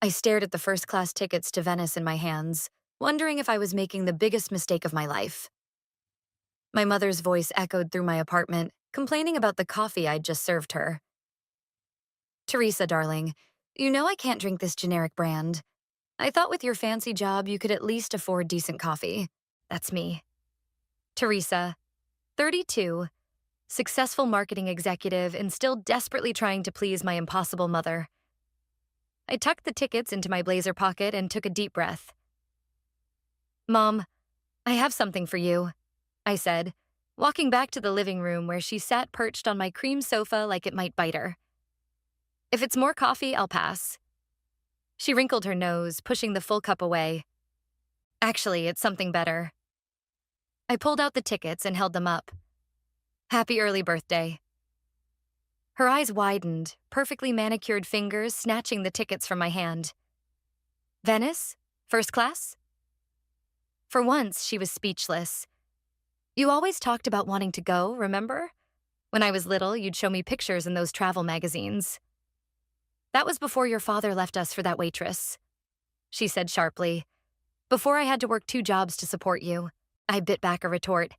I stared at the first-class tickets to Venice in my hands, wondering if I was making the biggest mistake of my life. My mother's voice echoed through my apartment, complaining about the coffee I'd just served her. Teresa, darling, you know I can't drink this generic brand. I thought with your fancy job you could at least afford decent coffee. That's me. Teresa, 32, successful marketing executive and still desperately trying to please my impossible mother. I tucked the tickets into my blazer pocket and took a deep breath. Mom, I have something for you, I said, walking back to the living room where she sat perched on my cream sofa like it might bite her. If it's more coffee, I'll pass. She wrinkled her nose, pushing the full cup away. Actually, it's something better. I pulled out the tickets and held them up. Happy early birthday. Her eyes widened, perfectly manicured fingers snatching the tickets from my hand. Venice? First class? For once, she was speechless. You always talked about wanting to go, remember? When I was little, you'd show me pictures in those travel magazines. That was before your father left us for that waitress, she said sharply. Before I had to work 2 jobs to support you. I bit back a retort.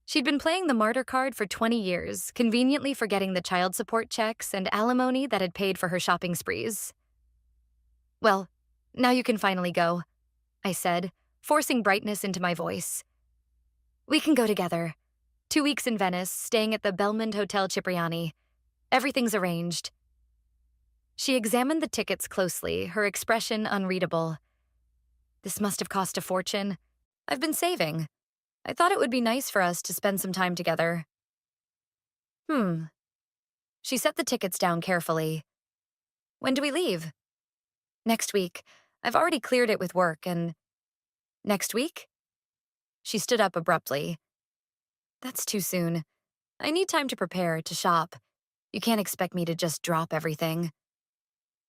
She'd been playing the martyr card for 20 years, conveniently forgetting the child support checks and alimony that had paid for her shopping sprees. Well, now you can finally go, I said, forcing brightness into my voice. We can go together. 2 weeks in Venice, staying at the Belmond Hotel Cipriani. Everything's arranged. She examined the tickets closely, her expression unreadable. This must have cost a fortune. I've been saving. I thought it would be nice for us to spend some time together. She set the tickets down carefully. When do we leave? Next week. I've already cleared it with work and... Next week? She stood up abruptly. That's too soon. I need time to prepare, to shop. You can't expect me to just drop everything.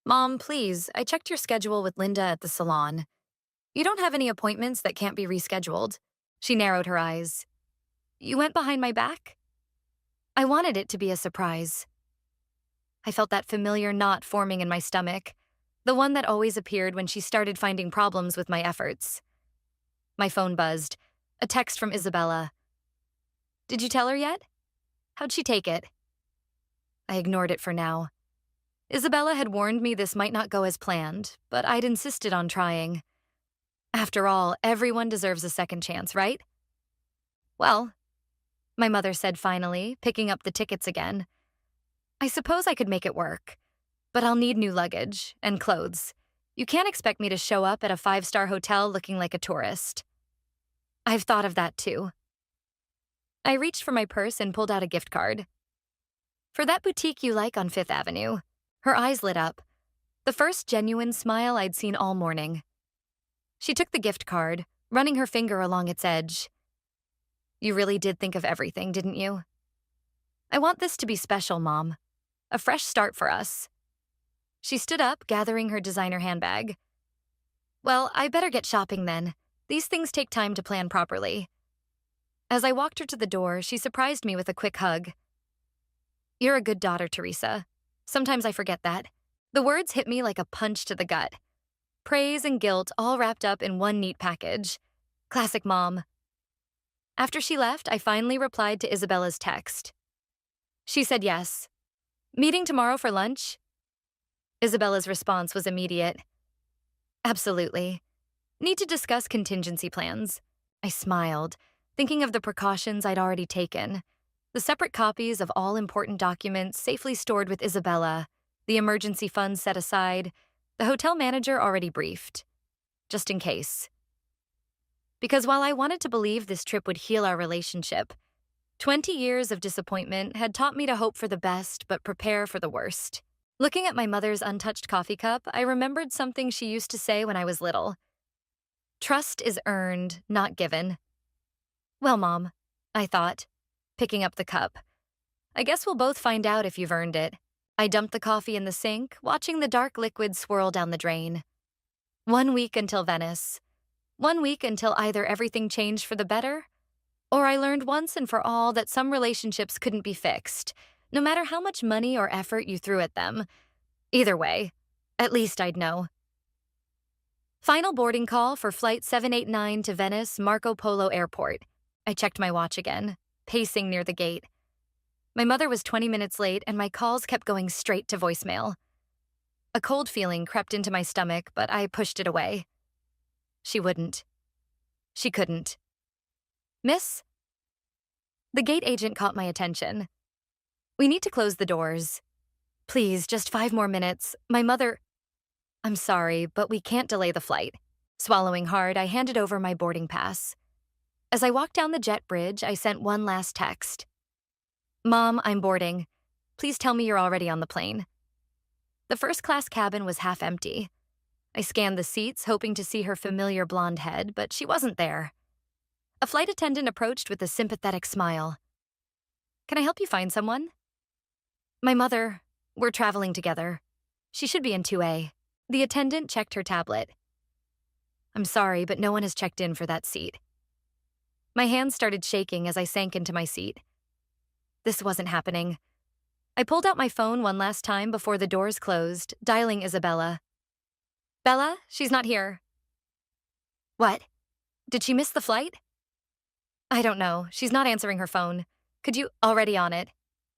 Mom, please, I checked your schedule with Linda at the salon. You don't have any appointments that can't be rescheduled. She narrowed her eyes. You went behind my back? I wanted it to be a surprise. I felt that familiar knot forming in my stomach, the one that always appeared when she started finding problems with my efforts. My phone buzzed. A text from Isabella. Did you tell her yet? How'd she take it? I ignored it for now. Isabella had warned me this might not go as planned, but I'd insisted on trying. After all, everyone deserves a second chance, right? Well, my mother said finally, picking up the tickets again. I suppose I could make it work, but I'll need new luggage and clothes. You can't expect me to show up at a 5-star hotel looking like a tourist. I've thought of that too. I reached for my purse and pulled out a gift card. For that boutique you like on Fifth Avenue. Her eyes lit up, the first genuine smile I'd seen all morning. She took the gift card, running her finger along its edge. You really did think of everything, didn't you? I want this to be special, Mom. A fresh start for us. She stood up, gathering her designer handbag. Well, I better get shopping then. These things take time to plan properly. As I walked her to the door, she surprised me with a quick hug. You're a good daughter, Teresa. Sometimes I forget that. The words hit me like a punch to the gut. Praise and guilt all wrapped up in one neat package. Classic Mom. After she left, I finally replied to Isabella's text. She said yes. Meeting tomorrow for lunch? Isabella's response was immediate. Absolutely. Need to discuss contingency plans. I smiled, thinking of the precautions I'd already taken. The separate copies of all important documents safely stored with Isabella, the emergency funds set aside, the hotel manager already briefed. Just in case. Because while I wanted to believe this trip would heal our relationship, 20 years of disappointment had taught me to hope for the best but prepare for the worst. Looking at my mother's untouched coffee cup, I remembered something she used to say when I was little. Trust is earned, not given. Well, Mom, I thought, picking up the cup. I guess we'll both find out if you've earned it. I dumped the coffee in the sink, watching the dark liquid swirl down the drain. 1 week until Venice. 1 week until either everything changed for the better, or I learned once and for all that some relationships couldn't be fixed, no matter how much money or effort you threw at them. Either way, at least I'd know. Final boarding call for Flight 789 to Venice Marco Polo Airport. I checked my watch again, pacing near the gate. My mother was 20 minutes late, and my calls kept going straight to voicemail. A cold feeling crept into my stomach, but I pushed it away. She wouldn't. She couldn't. Miss? The gate agent caught my attention. We need to close the doors. Please, just 5 more minutes. My mother... I'm sorry, but we can't delay the flight. Swallowing hard, I handed over my boarding pass. As I walked down the jet bridge, I sent one last text. Mom, I'm boarding. Please tell me you're already on the plane. The first-class cabin was half empty. I scanned the seats, hoping to see her familiar blonde head, but she wasn't there. A flight attendant approached with a sympathetic smile. Can I help you find someone? My mother. We're traveling together. She should be in 2A. The attendant checked her tablet. I'm sorry, but no one has checked in for that seat. My hands started shaking as I sank into my seat. This wasn't happening. I pulled out my phone one last time before the doors closed, dialing Isabella. Bella, she's not here. What? Did she miss the flight? I don't know. She's not answering her phone. Could you already on it?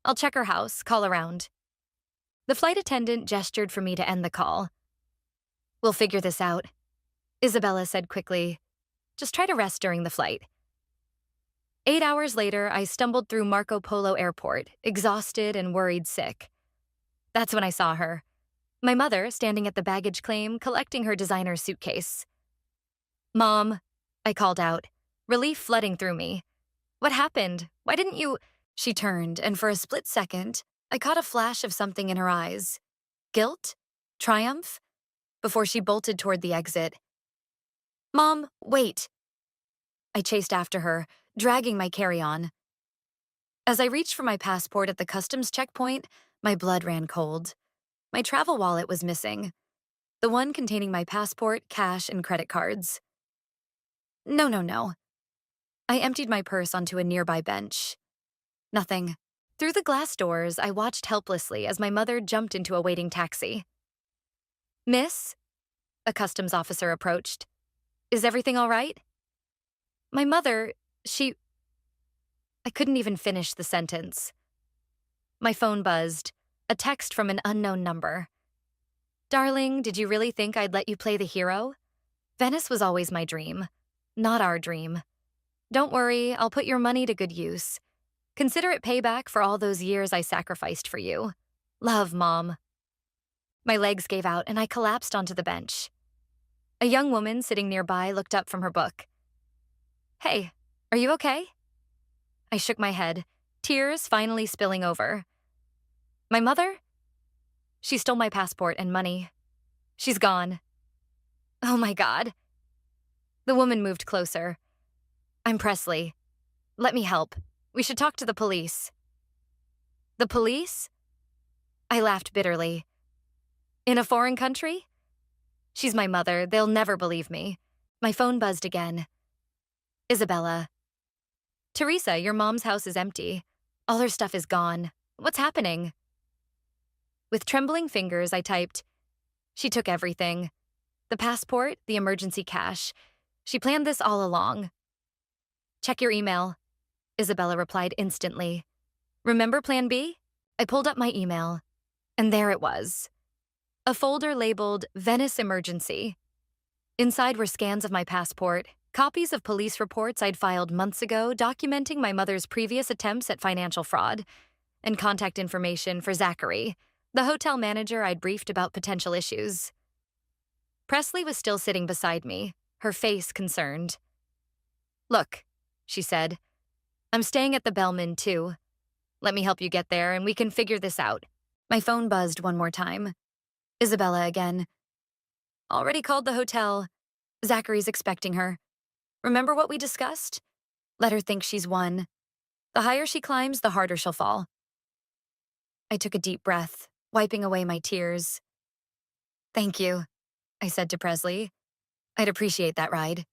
I'll check her house, call around. The flight attendant gestured for me to end the call. We'll figure this out, Isabella said quickly. Just try to rest during the flight. 8 hours later, I stumbled through Marco Polo Airport, exhausted and worried sick. That's when I saw her. My mother standing at the baggage claim, collecting her designer suitcase. Mom, I called out, relief flooding through me. What happened? Why didn't you... She turned, and for a split second, I caught a flash of something in her eyes. Guilt? Triumph? Before she bolted toward the exit. Mom, wait. I chased after her, dragging my carry-on. As I reached for my passport at the customs checkpoint, my blood ran cold. My travel wallet was missing. The one containing my passport, cash, and credit cards. No. I emptied my purse onto a nearby bench. Nothing. Through the glass doors, I watched helplessly as my mother jumped into a waiting taxi. Miss? A customs officer approached. Is everything all right? My mother, I couldn't even finish the sentence. My phone buzzed, a text from an unknown number. Darling, did you really think I'd let you play the hero? Venice was always my dream, not our dream. Don't worry, I'll put your money to good use. Consider it payback for all those years I sacrificed for you. Love, Mom. My legs gave out and I collapsed onto the bench. A young woman sitting nearby looked up from her book. Hey, are you okay? I shook my head, tears finally spilling over. My mother? She stole my passport and money. She's gone. Oh my God. The woman moved closer. I'm Presley. Let me help. We should talk to the police. The police? I laughed bitterly. In a foreign country? She's my mother. They'll never believe me. My phone buzzed again. Isabella. Teresa, your mom's house is empty. All her stuff is gone. What's happening? With trembling fingers, I typed, She took everything. The passport, the emergency cash. She planned this all along. Check your email. Isabella replied instantly. Remember Plan B? I pulled up my email, and there it was. A folder labeled Venice Emergency. Inside were scans of my passport, copies of police reports I'd filed months ago documenting my mother's previous attempts at financial fraud, and contact information for Zachary, the hotel manager I'd briefed about potential issues. Presley was still sitting beside me, her face concerned. Look, she said, I'm staying at the Bellman, too. Let me help you get there, and we can figure this out. My phone buzzed one more time. Isabella again. Already called the hotel. Zachary's expecting her. Remember what we discussed? Let her think she's won. The higher she climbs, the harder she'll fall. I took a deep breath, wiping away my tears. Thank you, I said to Presley. I'd appreciate that ride.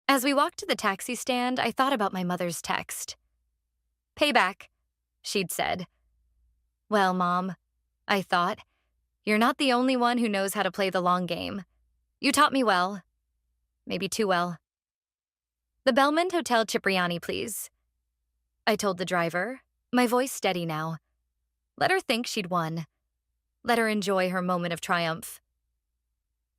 As we walked to the taxi stand, I thought about my mother's text. Payback, she'd said. Well, Mom, I thought, you're not the only one who knows how to play the long game. You taught me well. Maybe too well. The Belmond Hotel Cipriani, please. I told the driver, my voice steady now. Let her think she'd won. Let her enjoy her moment of triumph.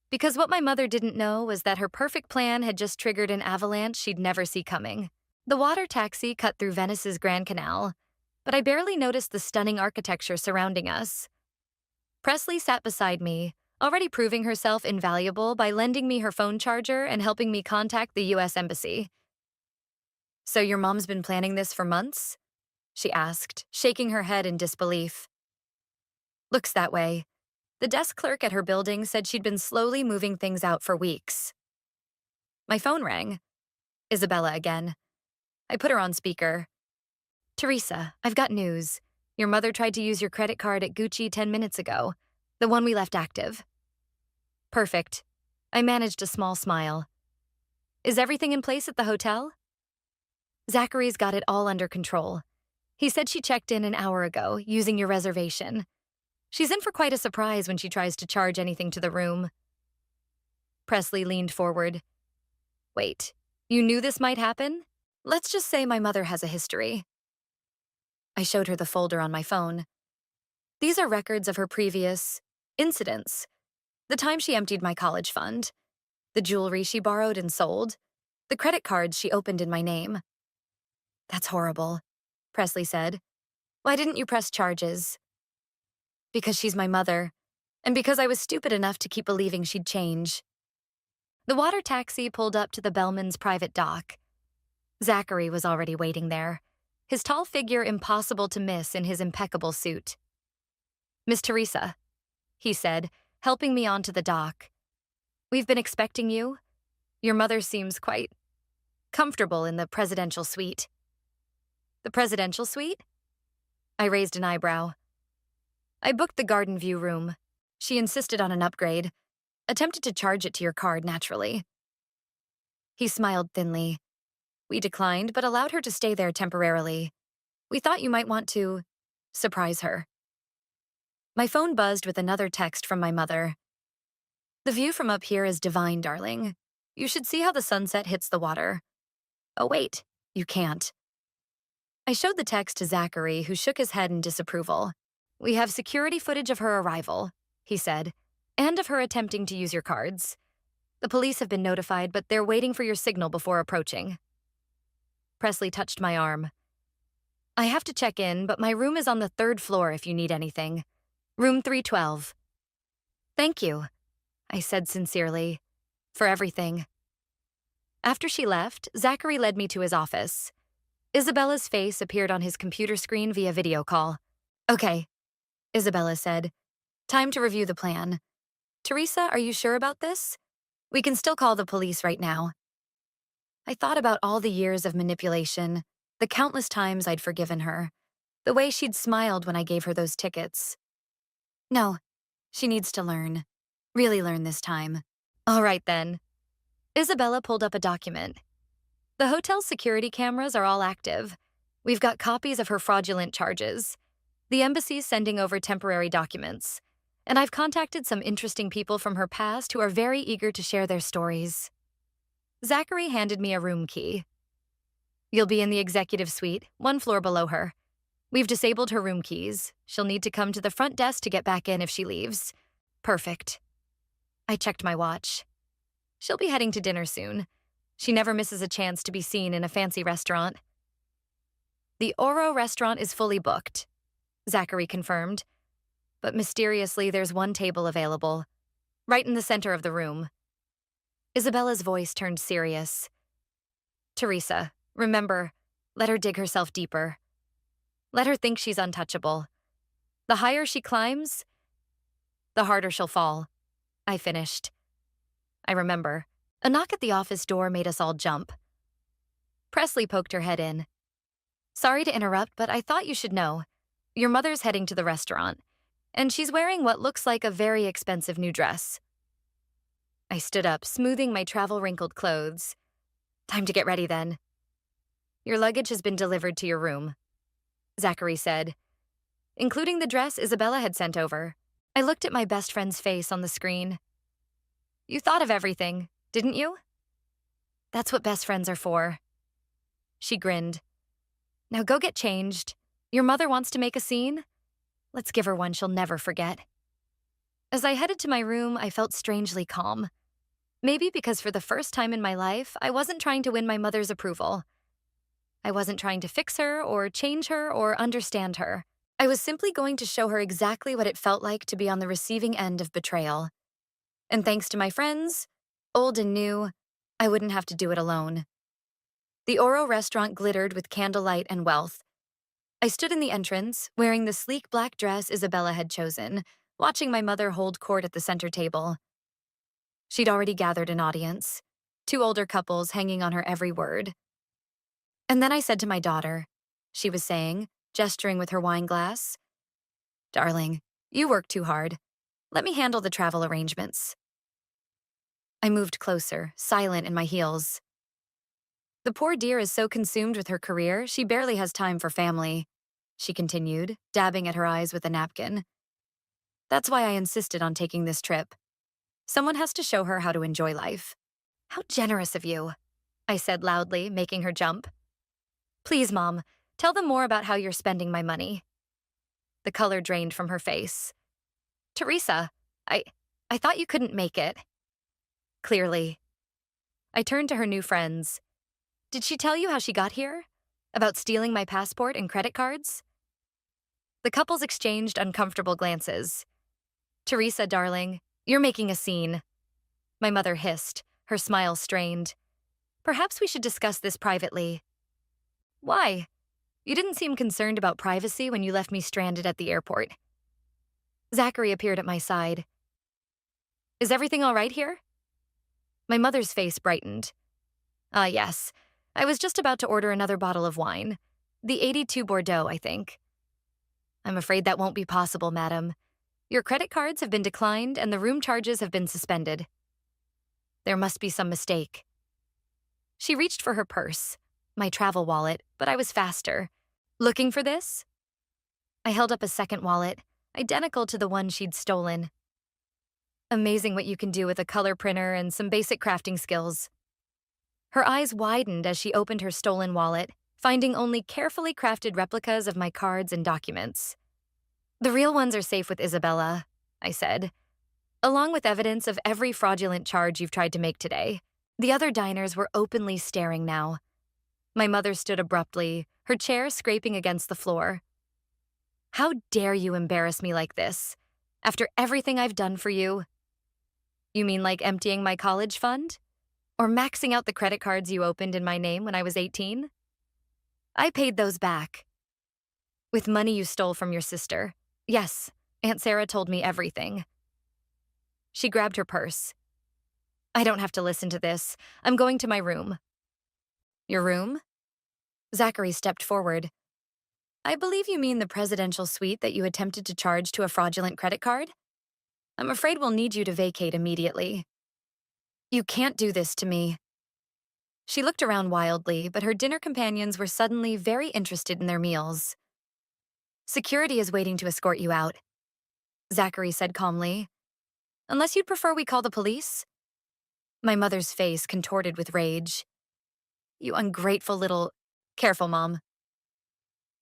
Because what my mother didn't know was that her perfect plan had just triggered an avalanche she'd never see coming. The water taxi cut through Venice's Grand Canal, but I barely noticed the stunning architecture surrounding us. Presley sat beside me, already proving herself invaluable by lending me her phone charger and helping me contact the US Embassy. So your mom's been planning this for months? She asked, shaking her head in disbelief. Looks that way. The desk clerk at her building said she'd been slowly moving things out for weeks. My phone rang. Isabella again. I put her on speaker. Teresa, I've got news. Your mother tried to use your credit card at Gucci 10 minutes ago, the one we left active. Perfect. I managed a small smile. Is everything in place at the hotel? Zachary's got it all under control. He said she checked in an hour ago, using your reservation. She's in for quite a surprise when she tries to charge anything to the room. Presley leaned forward. Wait, you knew this might happen? Let's just say my mother has a history. I showed her the folder on my phone. These are records of her previous incidents. The time she emptied my college fund, the jewelry she borrowed and sold, the credit cards she opened in my name. That's horrible, Presley said. Why didn't you press charges? Because she's my mother, and because I was stupid enough to keep believing she'd change. The water taxi pulled up to the Bellman's private dock. Zachary was already waiting there, his tall figure impossible to miss in his impeccable suit. Miss Teresa, he said, helping me onto the dock. We've been expecting you. Your mother seems quite comfortable in the presidential suite. The presidential suite? I raised an eyebrow. I booked the Garden View room. She insisted on an upgrade. Attempted to charge it to your card, naturally. He smiled thinly. We declined, but allowed her to stay there temporarily. We thought you might want to surprise her. My phone buzzed with another text from my mother. The view from up here is divine, darling. You should see how the sunset hits the water. Oh, wait, you can't. I showed the text to Zachary, who shook his head in disapproval. We have security footage of her arrival, he said, and of her attempting to use your cards. The police have been notified, but they're waiting for your signal before approaching. Presley touched my arm. I have to check in, but my room is on the 3rd floor if you need anything. Room 312. Thank you, I said sincerely, for everything. After she left, Zachary led me to his office. Isabella's face appeared on his computer screen via video call. Okay, Isabella said. Time to review the plan. Teresa, are you sure about this? We can still call the police right now. I thought about all the years of manipulation, the countless times I'd forgiven her, the way she'd smiled when I gave her those tickets. No, she needs to learn. Really learn this time. All right, then. Isabella pulled up a document. The hotel's security cameras are all active. We've got copies of her fraudulent charges. The embassy's sending over temporary documents. And I've contacted some interesting people from her past who are very eager to share their stories. Zachary handed me a room key. You'll be in the executive suite, 1 floor below her. We've disabled her room keys. She'll need to come to the front desk to get back in if she leaves. Perfect. I checked my watch. She'll be heading to dinner soon. She never misses a chance to be seen in a fancy restaurant. The Oro restaurant is fully booked, Zachary confirmed. But mysteriously, there's one table available, right in the center of the room. Isabella's voice turned serious. Teresa, remember, let her dig herself deeper. Let her think she's untouchable. The higher she climbs, the harder she'll fall. I finished. I remember. A knock at the office door made us all jump. Presley poked her head in. Sorry to interrupt, but I thought you should know. Your mother's heading to the restaurant, and she's wearing what looks like a very expensive new dress. I stood up, smoothing my travel-wrinkled clothes. Time to get ready, then. Your luggage has been delivered to your room, Zachary said, including the dress Isabella had sent over. I looked at my best friend's face on the screen. You thought of everything, didn't you? That's what best friends are for. She grinned. Now go get changed. Your mother wants to make a scene? Let's give her one she'll never forget. As I headed to my room, I felt strangely calm. Maybe because for the first time in my life, I wasn't trying to win my mother's approval. I wasn't trying to fix her or change her or understand her. I was simply going to show her exactly what it felt like to be on the receiving end of betrayal. And thanks to my friends, old and new, I wouldn't have to do it alone. The Oro restaurant glittered with candlelight and wealth. I stood in the entrance, wearing the sleek black dress Isabella had chosen, watching my mother hold court at the center table. She'd already gathered an audience, two older couples hanging on her every word. And then I said to my daughter, she was saying, gesturing with her wine glass, "Darling, you work too hard. Let me handle the travel arrangements." I moved closer, silent in my heels. The poor dear is so consumed with her career, she barely has time for family, she continued, dabbing at her eyes with a napkin. That's why I insisted on taking this trip. Someone has to show her how to enjoy life. How generous of you, I said loudly, making her jump. Please, Mom, tell them more about how you're spending my money. The color drained from her face. Teresa, I thought you couldn't make it. Clearly. I turned to her new friends. Did she tell you how she got here? About stealing my passport and credit cards? The couples exchanged uncomfortable glances. Teresa, darling, you're making a scene. My mother hissed, her smile strained. Perhaps we should discuss this privately. Why? You didn't seem concerned about privacy when you left me stranded at the airport. Zachary appeared at my side. Is everything all right here? My mother's face brightened. Yes. I was just about to order another bottle of wine. The 82 Bordeaux, I think. I'm afraid that won't be possible, madam. Your credit cards have been declined and the room charges have been suspended. There must be some mistake. She reached for her purse, my travel wallet, but I was faster. Looking for this? I held up a second wallet, identical to the one she'd stolen. Amazing what you can do with a color printer and some basic crafting skills. Her eyes widened as she opened her stolen wallet, finding only carefully crafted replicas of my cards and documents. The real ones are safe with Isabella, I said, along with evidence of every fraudulent charge you've tried to make today. The other diners were openly staring now. My mother stood abruptly, her chair scraping against the floor. How dare you embarrass me like this, after everything I've done for you? You mean like emptying my college fund? Or maxing out the credit cards you opened in my name when I was 18? I paid those back. With money you stole from your sister. Yes, Aunt Sarah told me everything. She grabbed her purse. I don't have to listen to this. I'm going to my room. Your room? Zachary stepped forward. I believe you mean the presidential suite that you attempted to charge to a fraudulent credit card? I'm afraid we'll need you to vacate immediately. You can't do this to me. She looked around wildly, but her dinner companions were suddenly very interested in their meals. Security is waiting to escort you out, Zachary said calmly. Unless you'd prefer we call the police? My mother's face contorted with rage. You ungrateful little... Careful, Mom.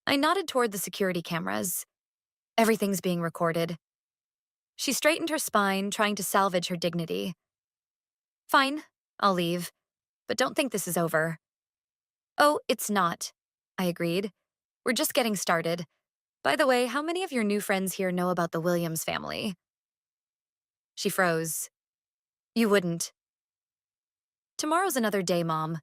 I nodded toward the security cameras. Everything's being recorded. She straightened her spine, trying to salvage her dignity. Fine, I'll leave. But don't think this is over. Oh, it's not, I agreed. We're just getting started. By the way, how many of your new friends here know about the Williams family? She froze. You wouldn't. Tomorrow's another day, Mom.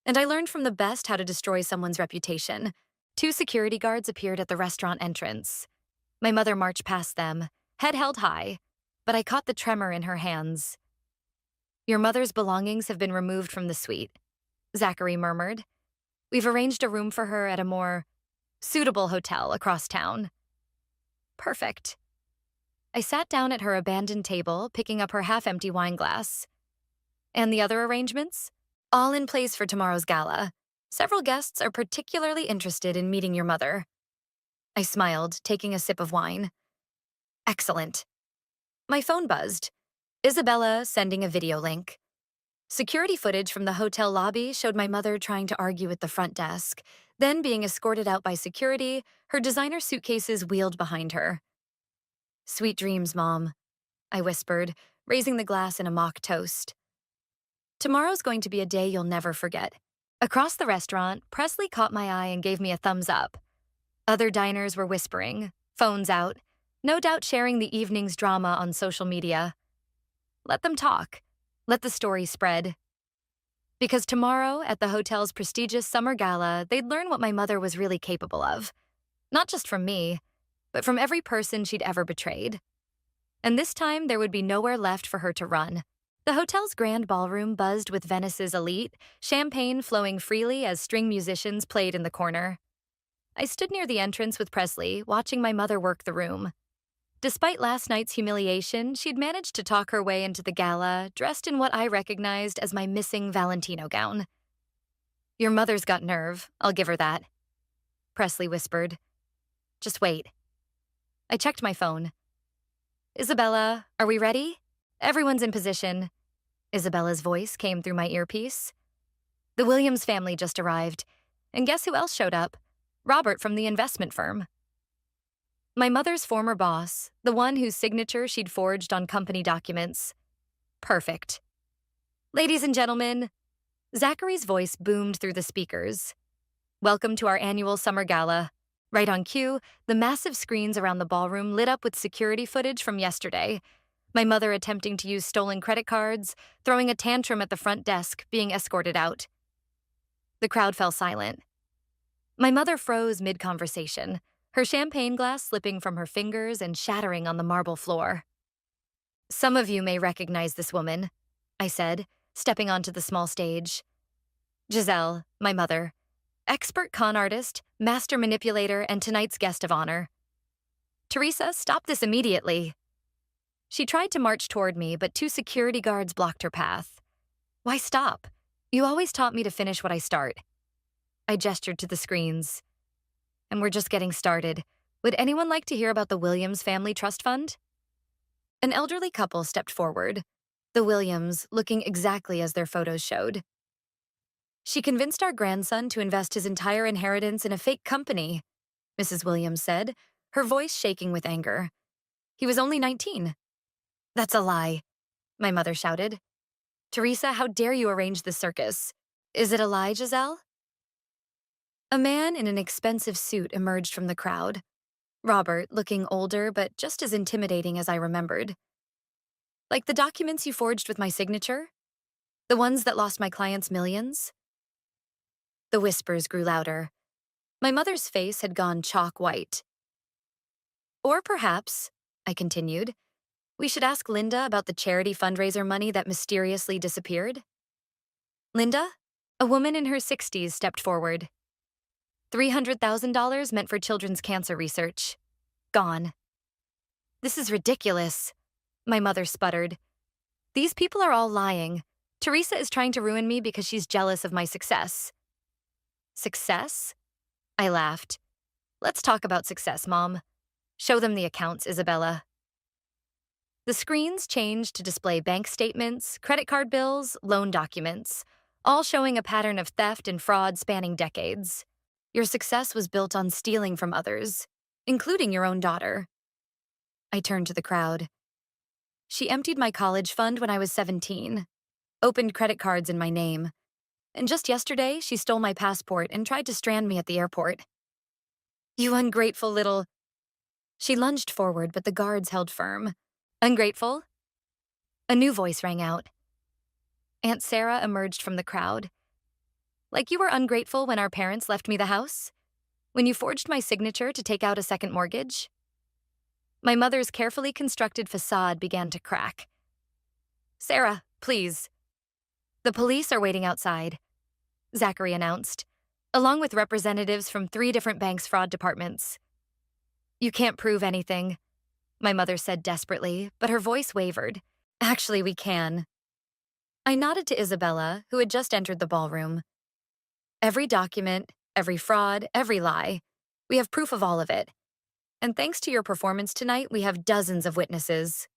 And I learned from the best how to destroy someone's reputation. 2 security guards appeared at the restaurant entrance. My mother marched past them, head held high, but I caught the tremor in her hands. Your mother's belongings have been removed from the suite, Zachary murmured. We've arranged a room for her at a more suitable hotel across town. Perfect. I sat down at her abandoned table, picking up her half-empty wine glass. And the other arrangements? All in place for tomorrow's gala. Several guests are particularly interested in meeting your mother. I smiled, taking a sip of wine. Excellent. My phone buzzed. Isabella sending a video link. Security footage from the hotel lobby showed my mother trying to argue at the front desk, then being escorted out by security, her designer suitcases wheeled behind her. Sweet dreams, Mom, I whispered, raising the glass in a mock toast. Tomorrow's going to be a day you'll never forget. Across the restaurant, Presley caught my eye and gave me a thumbs up. Other diners were whispering, phones out, no doubt sharing the evening's drama on social media. Let them talk. Let the story spread. Because tomorrow, at the hotel's prestigious summer gala, they'd learn what my mother was really capable of. Not just from me, but from every person she'd ever betrayed. And this time, there would be nowhere left for her to run. The hotel's grand ballroom buzzed with Venice's elite, champagne flowing freely as string musicians played in the corner. I stood near the entrance with Presley, watching my mother work the room. Despite last night's humiliation, she'd managed to talk her way into the gala, dressed in what I recognized as my missing Valentino gown. Your mother's got nerve, I'll give her that, Presley whispered. Just wait. I checked my phone. Isabella, are we ready? Everyone's in position. Isabella's voice came through my earpiece. The Williams family just arrived. And guess who else showed up? Robert from the investment firm. My mother's former boss, the one whose signature she'd forged on company documents. Perfect. Ladies and gentlemen, Zachary's voice boomed through the speakers. Welcome to our annual summer gala. Right on cue, the massive screens around the ballroom lit up with security footage from yesterday. My mother attempting to use stolen credit cards, throwing a tantrum at the front desk, being escorted out. The crowd fell silent. My mother froze mid-conversation, her champagne glass slipping from her fingers and shattering on the marble floor. Some of you may recognize this woman, I said, stepping onto the small stage. Giselle, my mother, expert con artist, master manipulator, and tonight's guest of honor. Teresa, stop this immediately. She tried to march toward me, but 2 security guards blocked her path. Why stop? You always taught me to finish what I start. I gestured to the screens. And we're just getting started. Would anyone like to hear about the Williams Family Trust Fund? An elderly couple stepped forward, the Williams looking exactly as their photos showed. She convinced our grandson to invest his entire inheritance in a fake company, Mrs. Williams said, her voice shaking with anger. He was only 19. That's a lie, my mother shouted. Teresa, how dare you arrange this circus? Is it a lie, Giselle? A man in an expensive suit emerged from the crowd. Robert, looking older but just as intimidating as I remembered. Like the documents you forged with my signature? The ones that lost my clients millions? The whispers grew louder. My mother's face had gone chalk white. Or perhaps, I continued, we should ask Linda about the charity fundraiser money that mysteriously disappeared. Linda, a woman in her 60s, stepped forward. $300,000 meant for children's cancer research. Gone. This is ridiculous, my mother sputtered. These people are all lying. Teresa is trying to ruin me because she's jealous of my success. Success? I laughed. Let's talk about success, Mom. Show them the accounts, Isabella. The screens changed to display bank statements, credit card bills, loan documents, all showing a pattern of theft and fraud spanning decades. Your success was built on stealing from others, including your own daughter. I turned to the crowd. She emptied my college fund when I was 17, opened credit cards in my name, and just yesterday she stole my passport and tried to strand me at the airport. You ungrateful little... She lunged forward, but the guards held firm. Ungrateful? A new voice rang out. Aunt Sarah emerged from the crowd. Like you were ungrateful when our parents left me the house? When you forged my signature to take out a second mortgage? My mother's carefully constructed facade began to crack. Sarah, please. The police are waiting outside, Zachary announced, along with representatives from 3 different banks' fraud departments. You can't prove anything, my mother said desperately, but her voice wavered. Actually, we can. I nodded to Isabella, who had just entered the ballroom. Every document, every fraud, every lie. We have proof of all of it. And thanks to your performance tonight, we have dozens of witnesses.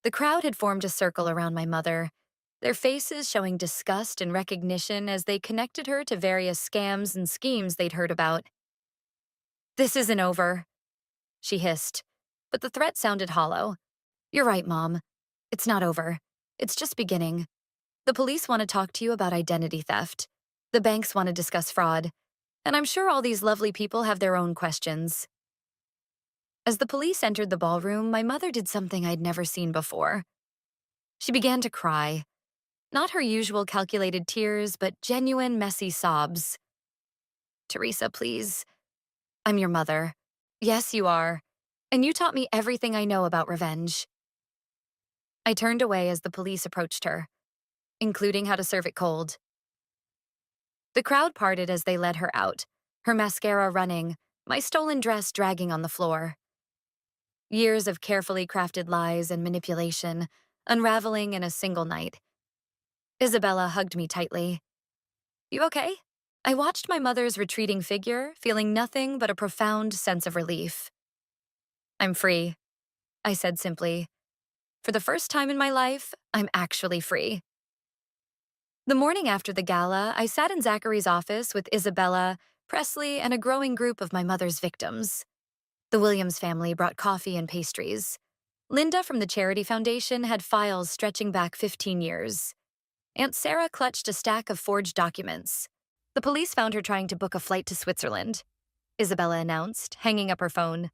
The crowd had formed a circle around my mother, their faces showing disgust and recognition as they connected her to various scams and schemes they'd heard about. "This isn't over," she hissed, but the threat sounded hollow. "You're right, Mom. It's not over. It's just beginning. The police want to talk to you about identity theft. The banks want to discuss fraud. And I'm sure all these lovely people have their own questions." As the police entered the ballroom, my mother did something I'd never seen before. She began to cry. Not her usual calculated tears, but genuine, messy sobs. "Teresa, please. I'm your mother. Yes, you are. And you taught me everything I know about revenge." I turned away as the police approached her, including how to serve it cold. The crowd parted as they led her out, her mascara running, my stolen dress dragging on the floor. Years of carefully crafted lies and manipulation, unraveling in a single night. Isabella hugged me tightly. "You okay?" I watched my mother's retreating figure, feeling nothing but a profound sense of relief. "I'm free," I said simply. "For the first time in my life, I'm actually free." The morning after the gala, I sat in Zachary's office with Isabella, Presley, and a growing group of my mother's victims. The Williams family brought coffee and pastries. Linda from the Charity Foundation had files stretching back 15 years. Aunt Sarah clutched a stack of forged documents. "The police found her trying to book a flight to Switzerland," Isabella announced, hanging up her phone.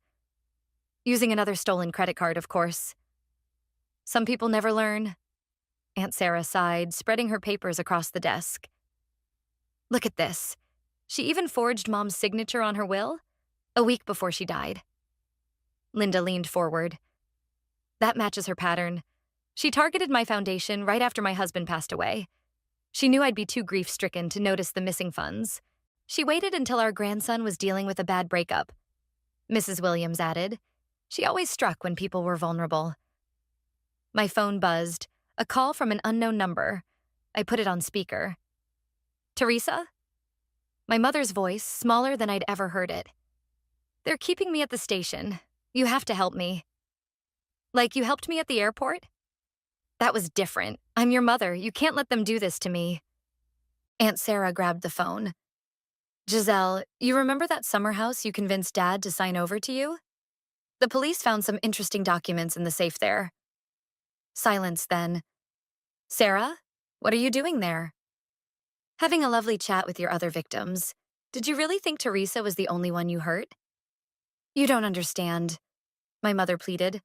"Using another stolen credit card, of course." "Some people never learn," Aunt Sarah sighed, spreading her papers across the desk. "Look at this. She even forged Mom's signature on her will, a week before she died." Linda leaned forward. "That matches her pattern. She targeted my foundation right after my husband passed away. She knew I'd be too grief-stricken to notice the missing funds. She waited until our grandson was dealing with a bad breakup," Mrs. Williams added. She always struck when people were vulnerable. My phone buzzed, a call from an unknown number. I put it on speaker. "Teresa?" My mother's voice, smaller than I'd ever heard it. "They're keeping me at the station. You have to help me." "Like you helped me at the airport?" "That was different. I'm your mother. You can't let them do this to me." Aunt Sarah grabbed the phone. "Giselle, you remember that summer house you convinced Dad to sign over to you? The police found some interesting documents in the safe there." Silence then. "Sarah, what are you doing there?" "Having a lovely chat with your other victims. Did you really think Teresa was the only one you hurt?" "You don't understand," my mother pleaded.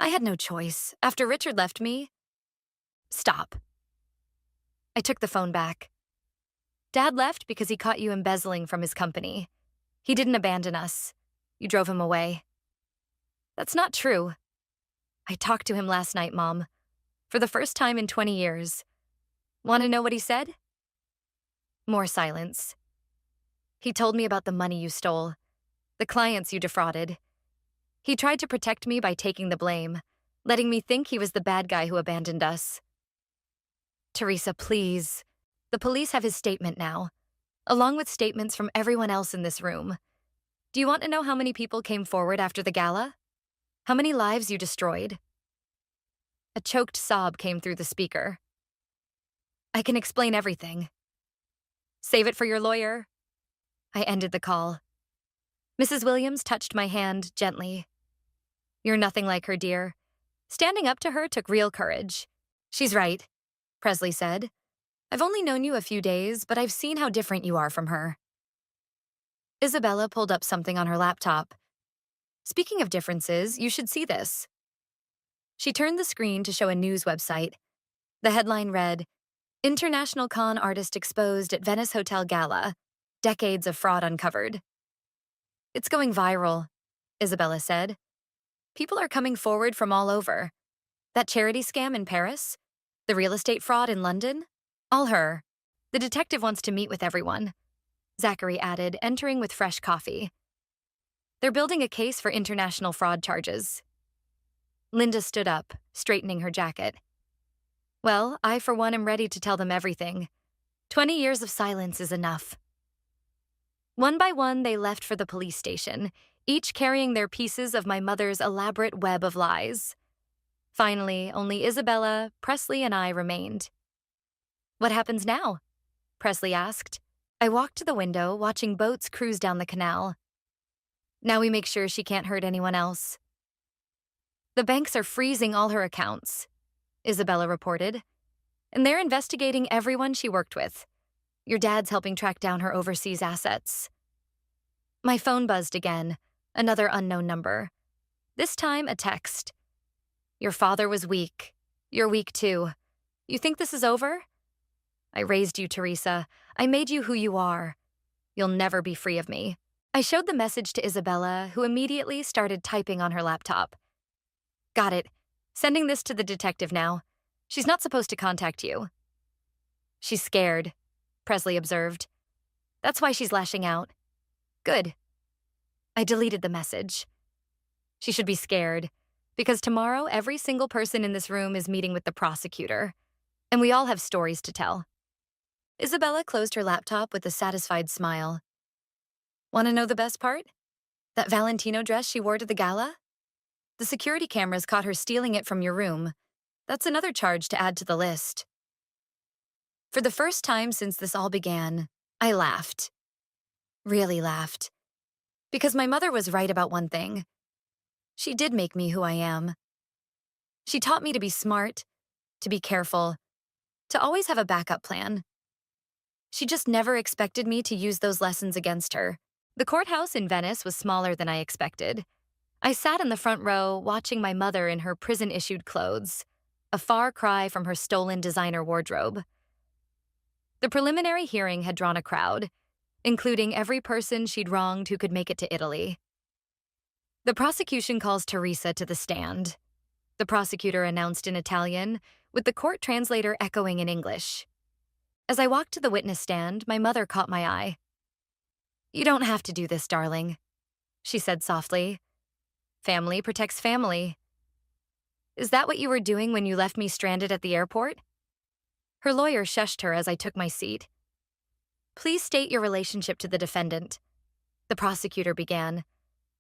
"I had no choice. After Richard left me—" "Stop." I took the phone back. "Dad left because he caught you embezzling from his company. He didn't abandon us. You drove him away." "That's not true." "I talked to him last night, Mom. For the first time in 20 years. Want to know what he said?" More silence. "He told me about the money you stole, the clients you defrauded. He tried to protect me by taking the blame, letting me think he was the bad guy who abandoned us." "Teresa, please. The police have his statement now, along with statements from everyone else in this room. Do you want to know how many people came forward after the gala? How many lives you destroyed?" A choked sob came through the speaker. "I can explain everything." "Save it for your lawyer." I ended the call. Mrs. Williams touched my hand gently. "You're nothing like her, dear." Standing up to her took real courage. "She's right," Presley said. "I've only known you a few days, but I've seen how different you are from her." Isabella pulled up something on her laptop. "Speaking of differences, you should see this." She turned the screen to show a news website. The headline read, "International con artist exposed at Venice Hotel Gala. Decades of fraud uncovered." "It's going viral," Isabella said. "People are coming forward from all over. That charity scam in Paris? The real estate fraud in London? All her. The detective wants to meet with everyone," Zachary added, entering with fresh coffee. "They're building a case for international fraud charges." Linda stood up, straightening her jacket. "Well, I for one am ready to tell them everything. 20 years of silence is enough." One by one, they left for the police station, each carrying their pieces of my mother's elaborate web of lies. Finally, only Isabella, Presley, and I remained. What happens now? Presley asked. I walked to the window, watching boats cruise down the canal. Now we make sure she can't hurt anyone else. The banks are freezing all her accounts, Isabella reported, and they're investigating everyone she worked with. Your dad's helping track down her overseas assets. My phone buzzed again, another unknown number. This time, a text. Your father was weak. You're weak too. You think this is over? I raised you, Teresa. I made you who you are. You'll never be free of me. I showed the message to Isabella, who immediately started typing on her laptop. Got it. Sending this to the detective now. She's not supposed to contact you. She's scared, Presley observed. That's why she's lashing out. Good. I deleted the message. She should be scared, because tomorrow every single person in this room is meeting with the prosecutor, and we all have stories to tell. Isabella closed her laptop with a satisfied smile. Want to know the best part? That Valentino dress she wore to the gala? The security cameras caught her stealing it from your room. That's another charge to add to the list. For the first time since this all began, I laughed. Really laughed. Because my mother was right about one thing. She did make me who I am. She taught me to be smart, to be careful, to always have a backup plan. She just never expected me to use those lessons against her. The courthouse in Venice was smaller than I expected. I sat in the front row watching my mother in her prison-issued clothes, a far cry from her stolen designer wardrobe. The preliminary hearing had drawn a crowd, including every person she'd wronged who could make it to Italy. The prosecution calls Teresa to the stand, the prosecutor announced in Italian, with the court translator echoing in English. As I walked to the witness stand, my mother caught my eye. You don't have to do this, darling, she said softly. Family protects family. Is that what you were doing when you left me stranded at the airport? Her lawyer shushed her as I took my seat. Please state your relationship to the defendant, the prosecutor began.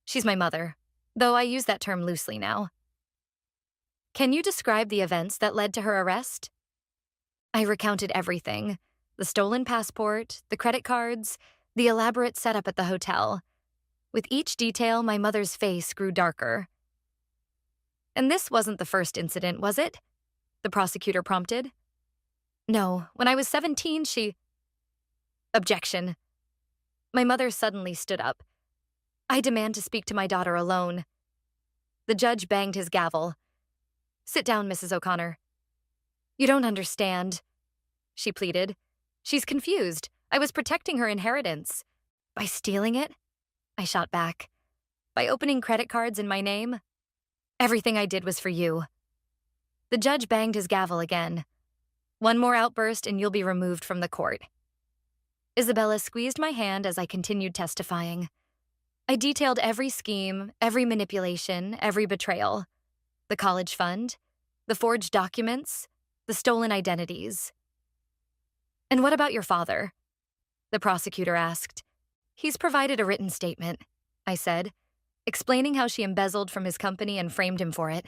She's my mother, though I use that term loosely now. Can you describe the events that led to her arrest? I recounted everything, the stolen passport, the credit cards, the elaborate setup at the hotel. With each detail, my mother's face grew darker. And this wasn't the first incident, was it? The prosecutor prompted. No, when I was 17, Objection. My mother suddenly stood up. I demand to speak to my daughter alone. The judge banged his gavel. Sit down, Mrs. O'Connor. You don't understand, she pleaded. She's confused. I was protecting her inheritance. By stealing it? I shot back. By opening credit cards in my name? Everything I did was for you. The judge banged his gavel again. One more outburst and you'll be removed from the court. Isabella squeezed my hand as I continued testifying. I detailed every scheme, every manipulation, every betrayal. The college fund, the forged documents, the stolen identities. And what about your father? The prosecutor asked. He's provided a written statement, I said, explaining how she embezzled from his company and framed him for it.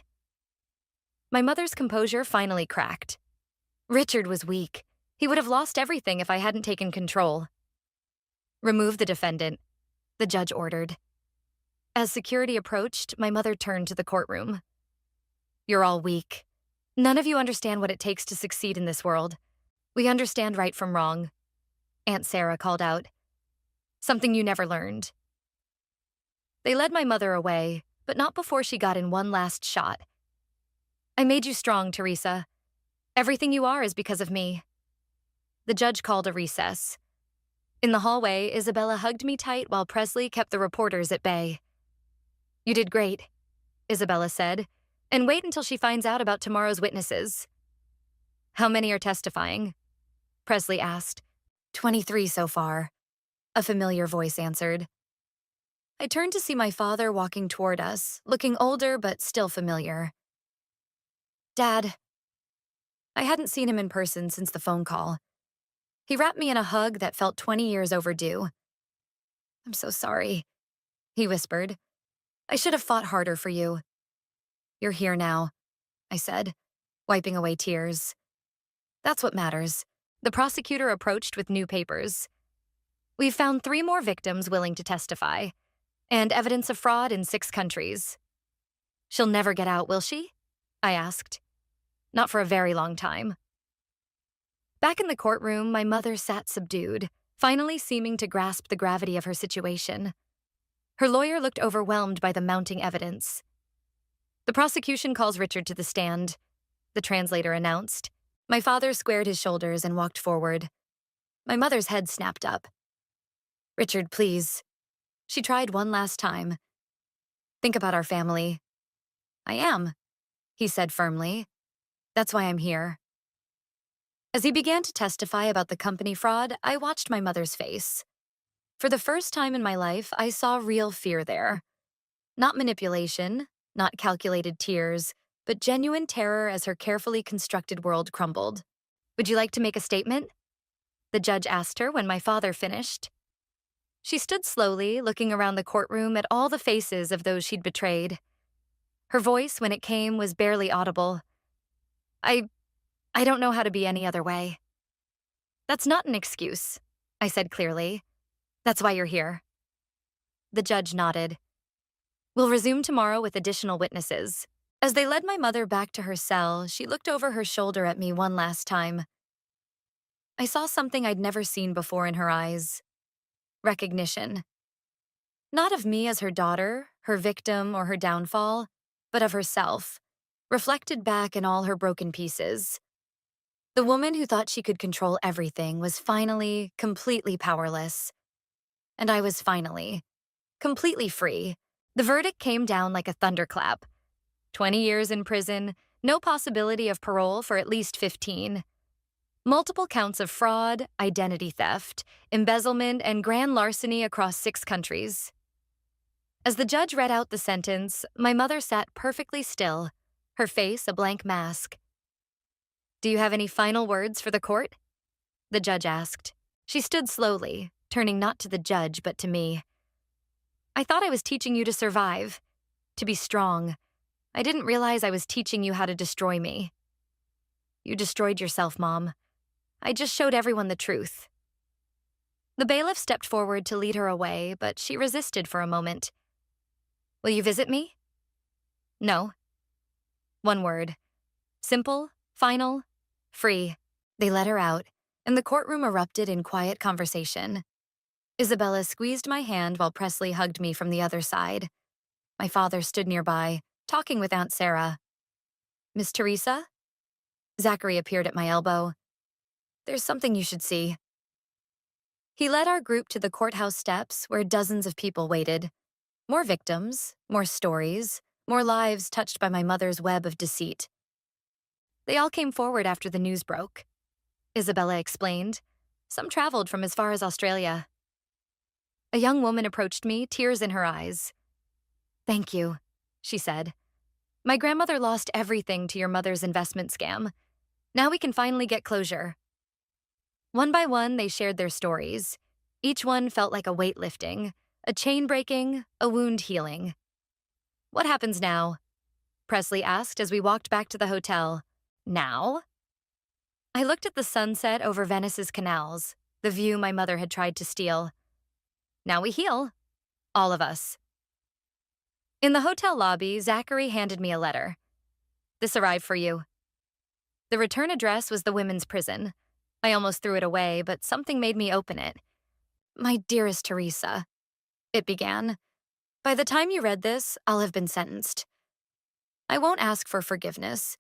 My mother's composure finally cracked. Richard was weak. He would have lost everything if I hadn't taken control. Remove the defendant, the judge ordered. As security approached, my mother turned to the courtroom. You're all weak. None of you understand what it takes to succeed in this world. We understand right from wrong, Aunt Sarah called out. Something you never learned. They led my mother away, but not before she got in one last shot. I made you strong, Teresa. Everything you are is because of me. The judge called a recess. In the hallway, Isabella hugged me tight while Presley kept the reporters at bay. You did great, Isabella said, and wait until she finds out about tomorrow's witnesses. How many are testifying? Presley asked. 23 so far, a familiar voice answered. I turned to see my father walking toward us, looking older but still familiar. Dad. I hadn't seen him in person since the phone call. He wrapped me in a hug that felt 20 years overdue. I'm so sorry, he whispered. I should have fought harder for you. You're here now. I said, wiping away tears. That's what matters. The prosecutor approached with new papers. We've found 3 more victims willing to testify, and evidence of fraud in 6 countries. She'll never get out, will she? I asked. Not for a very long time. Back in the courtroom, my mother sat subdued, finally seeming to grasp the gravity of her situation. Her lawyer looked overwhelmed by the mounting evidence. The prosecution calls Richard to the stand, the translator announced. My father squared his shoulders and walked forward. My mother's head snapped up. Richard, please. She tried one last time. Think about our family. I am, he said firmly. That's why I'm here. As he began to testify about the company fraud, I watched my mother's face. For the first time in my life, I saw real fear there. Not manipulation, not calculated tears, but genuine terror as her carefully constructed world crumbled. Would you like to make a statement? The judge asked her when my father finished. She stood slowly, looking around the courtroom at all the faces of those she'd betrayed. Her voice, when it came, was barely audible. I don't know how to be any other way. That's not an excuse, I said clearly. That's why you're here. The judge nodded. We'll resume tomorrow with additional witnesses. As they led my mother back to her cell, she looked over her shoulder at me one last time. I saw something I'd never seen before in her eyes. Recognition. Not of me as her daughter, her victim, or her downfall, but of herself, reflected back in all her broken pieces. The woman who thought she could control everything was finally, completely powerless. And I was finally, completely free. The verdict came down like a thunderclap. 20 years in prison, no possibility of parole for at least 15. Multiple counts of fraud, identity theft, embezzlement, and grand larceny across 6 countries. As the judge read out the sentence, my mother sat perfectly still, her face a blank mask. Do you have any final words for the court? The judge asked. She stood slowly, turning not to the judge but to me. I thought I was teaching you to survive, to be strong. I didn't realize I was teaching you how to destroy me. You destroyed yourself, Mom. I just showed everyone the truth. The bailiff stepped forward to lead her away, but she resisted for a moment. Will you visit me? No. One word. Simple, final, free. They let her out, and the courtroom erupted in quiet conversation. Isabella squeezed my hand while Presley hugged me from the other side. My father stood nearby, talking with Aunt Sarah. Miss Teresa? Zachary appeared at my elbow. There's something you should see. He led our group to the courthouse steps where dozens of people waited. More victims, more stories, more lives touched by my mother's web of deceit. They all came forward after the news broke. Isabella explained. Some traveled from as far as Australia. A young woman approached me, tears in her eyes. Thank you, she said. My grandmother lost everything to your mother's investment scam. Now we can finally get closure. One by one, they shared their stories. Each one felt like a weight lifting, a chain breaking, a wound healing. What happens now? Presley asked as we walked back to the hotel. Now? I looked at the sunset over Venice's canals, the view my mother had tried to steal. Now we heal. All of us. In the hotel lobby, Zachary handed me a letter. This arrived for you. The return address was the women's prison. I almost threw it away, but something made me open it. My dearest Teresa, it began. By the time you read this, I'll have been sentenced. I won't ask for forgiveness.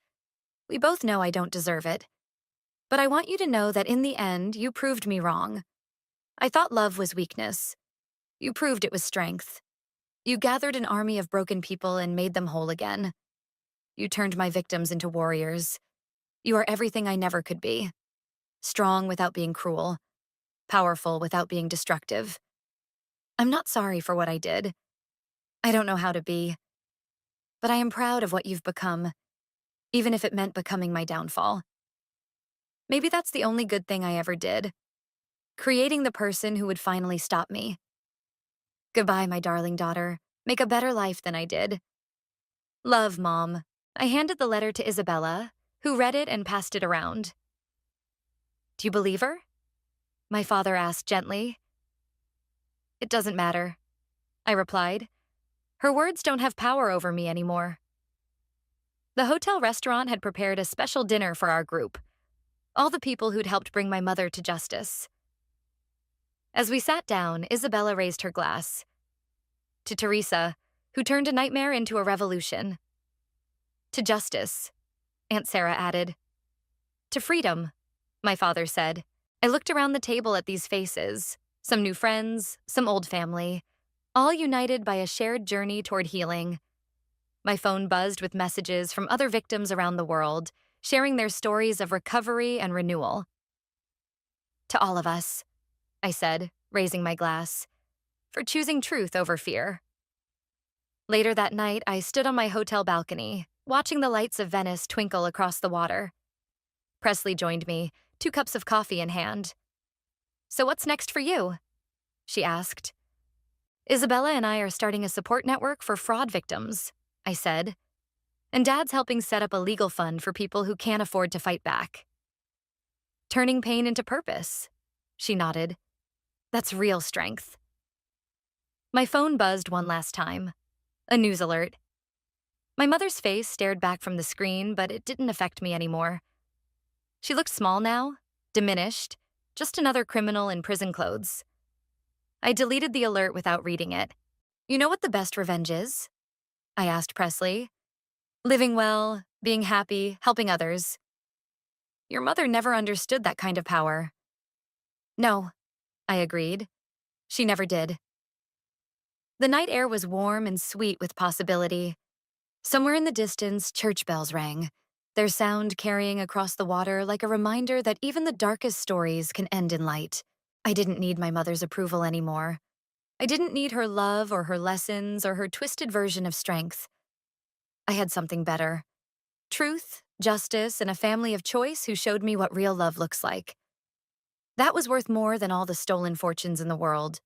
We both know I don't deserve it. But I want you to know that in the end, you proved me wrong. I thought love was weakness. You proved it was strength. You gathered an army of broken people and made them whole again. You turned my victims into warriors. You are everything I never could be. Strong without being cruel. Powerful without being destructive. I'm not sorry for what I did. I don't know how to be. But I am proud of what you've become, even if it meant becoming my downfall. Maybe that's the only good thing I ever did. Creating the person who would finally stop me. Goodbye, my darling daughter. Make a better life than I did. Love, Mom. I handed the letter to Isabella, who read it and passed it around. Do you believe her? My father asked gently. It doesn't matter, I replied. Her words don't have power over me anymore. The hotel restaurant had prepared a special dinner for our group, all the people who'd helped bring my mother to justice. As we sat down, Isabella raised her glass. To Teresa, who turned a nightmare into a revolution. To justice, Aunt Sarah added. To freedom, my father said. I looked around the table at these faces, some new friends, some old family, all united by a shared journey toward healing. My phone buzzed with messages from other victims around the world, sharing their stories of recovery and renewal. To all of us, I said, raising my glass, for choosing truth over fear. Later that night, I stood on my hotel balcony, watching the lights of Venice twinkle across the water. Presley joined me, 2 cups of coffee in hand. So what's next for you? She asked. Isabella and I are starting a support network for fraud victims, I said. And Dad's helping set up a legal fund for people who can't afford to fight back. Turning pain into purpose, she nodded. That's real strength. My phone buzzed one last time. A news alert. My mother's face stared back from the screen, but it didn't affect me anymore. She looked small now, diminished, just another criminal in prison clothes. I deleted the alert without reading it. You know what the best revenge is? I asked Presley. Living well, being happy, helping others. Your mother never understood that kind of power. No, I agreed. She never did. The night air was warm and sweet with possibility. Somewhere in the distance, church bells rang, their sound carrying across the water like a reminder that even the darkest stories can end in light. I didn't need my mother's approval anymore. I didn't need her love or her lessons or her twisted version of strength. I had something better. Truth, justice, and a family of choice who showed me what real love looks like. That was worth more than all the stolen fortunes in the world.